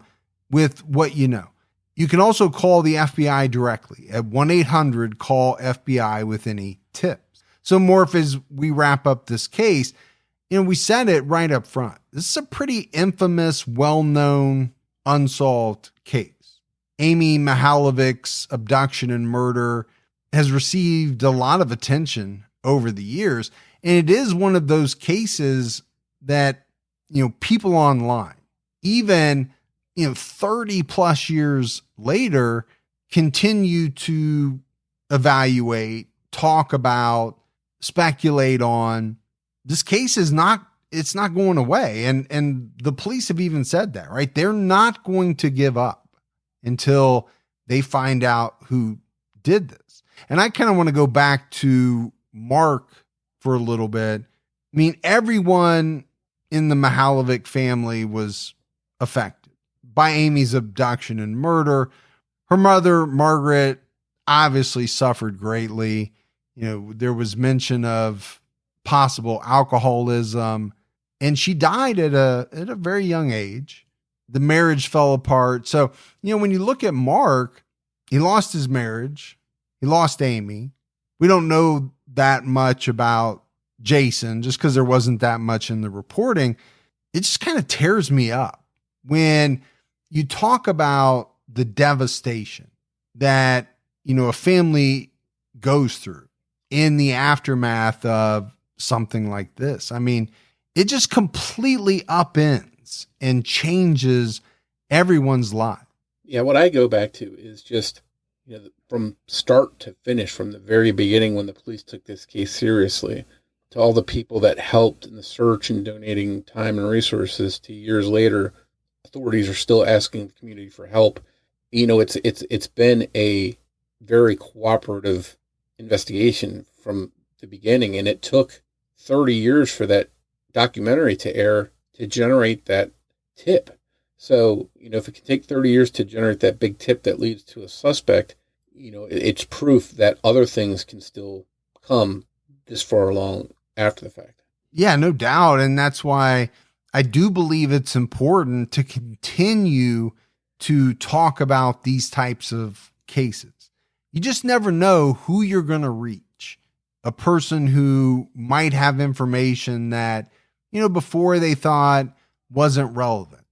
with what you know. You can also call the FBI directly at 1-800-CALL-FBI with any tips. So, Morf, as we wrap up this case, we said it right up front. This is a pretty infamous, well-known, unsolved case. Amy Mihaljevic's abduction and murder has received a lot of attention over the years, and it is one of those cases that, people online, even 30 plus years later, continue to evaluate, talk about, speculate on. This case it's not going away. And the police have even said that, right? They're not going to give up until they find out who did this. And I kind of want to go back to Mark for a little bit. I mean, everyone in the Mihaljevic family was affected by Amy's abduction and murder. Her mother, Margaret, obviously suffered greatly. There was mention of possible alcoholism, and she died at a very young age. The marriage fell apart. So, when you look at Mark, He lost his marriage. He lost Amy. We don't know that much about Jason just because there wasn't that much in the reporting. It just kind of tears me up when you talk about the devastation that, a family goes through in the aftermath of something like this. I mean, it just completely upends and changes everyone's life. Yeah, what I go back to is just, from start to finish, from the very beginning when the police took this case seriously, to all the people that helped in the search and donating time and resources, to years later, authorities are still asking the community for help. It's been a very cooperative investigation from the beginning, and it took 30 years for that documentary to air to generate that tip. So, if it can take 30 years to generate that big tip that leads to a suspect, it's proof that other things can still come this far along after the fact. Yeah, no doubt. And that's why I do believe it's important to continue to talk about these types of cases. You just never know who you're going to reach. A person who might have information that, before they thought wasn't relevant.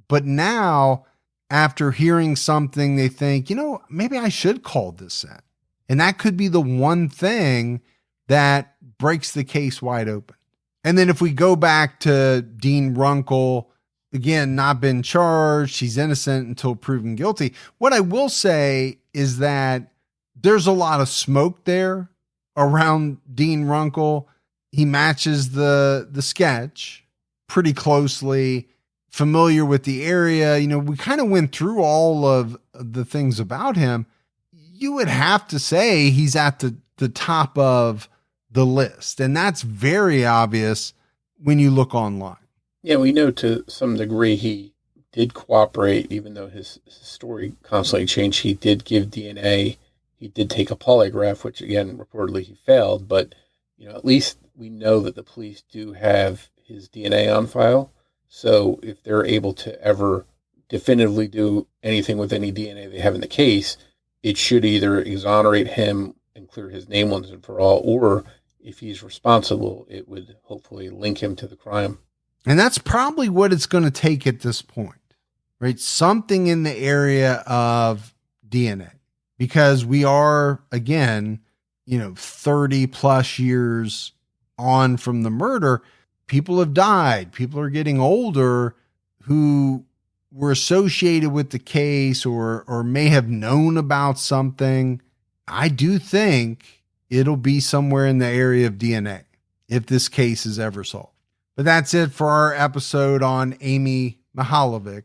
But now, after hearing something, they think, maybe I should call this in. And that could be the one thing that breaks the case wide open. And then if we go back to Dean Runkle, again, not been charged, he's innocent until proven guilty. What I will say is that there's a lot of smoke there around Dean Runkle. He matches the sketch pretty closely, familiar with the area. We kind of went through all of the things about him. You would have to say he's at the top of the list. And that's very obvious when you look online. Yeah, we know to some degree he did cooperate, even though his story constantly changed. He did give DNA. He did take a polygraph, which again, reportedly he failed. But, at least we know that the police do have his DNA on file. So if they're able to ever definitively do anything with any DNA they have in the case, it should either exonerate him and clear his name once and for all, or if he's responsible, it would hopefully link him to the crime. And that's probably what it's going to take at this point, right? Something in the area of DNA, because we are, again, 30 plus years on from the murder. People have died. People are getting older who were associated with the case or may have known about something. I do think it'll be somewhere in the area of DNA if this case is ever solved. But that's it for our episode on Amy Mihaljevic.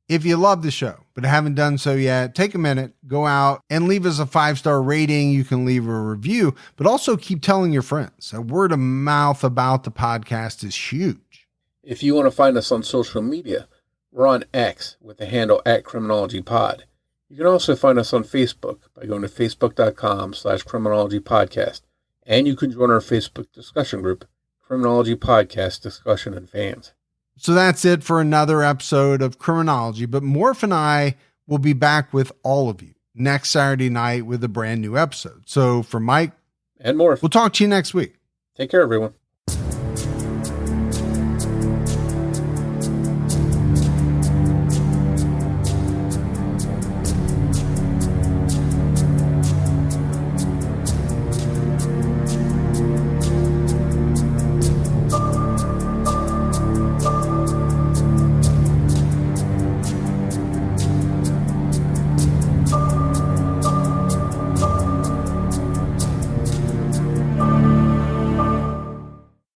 If you love the show, but haven't done so yet, take a minute, go out and leave us a 5-star rating. You can leave a review, but also keep telling your friends. A word of mouth about the podcast is huge. If you want to find us on social media, we're on X with the handle @CriminologyPod. You can also find us on Facebook by going to facebook.com/CriminologyPodcast. And you can join our Facebook discussion group, Criminology Podcast Discussion and Fans. So that's it for another episode of Criminology, but Morf and I will be back with all of you next Saturday night with a brand new episode. So for Mike and Morf, we'll talk to you next week. Take care, everyone.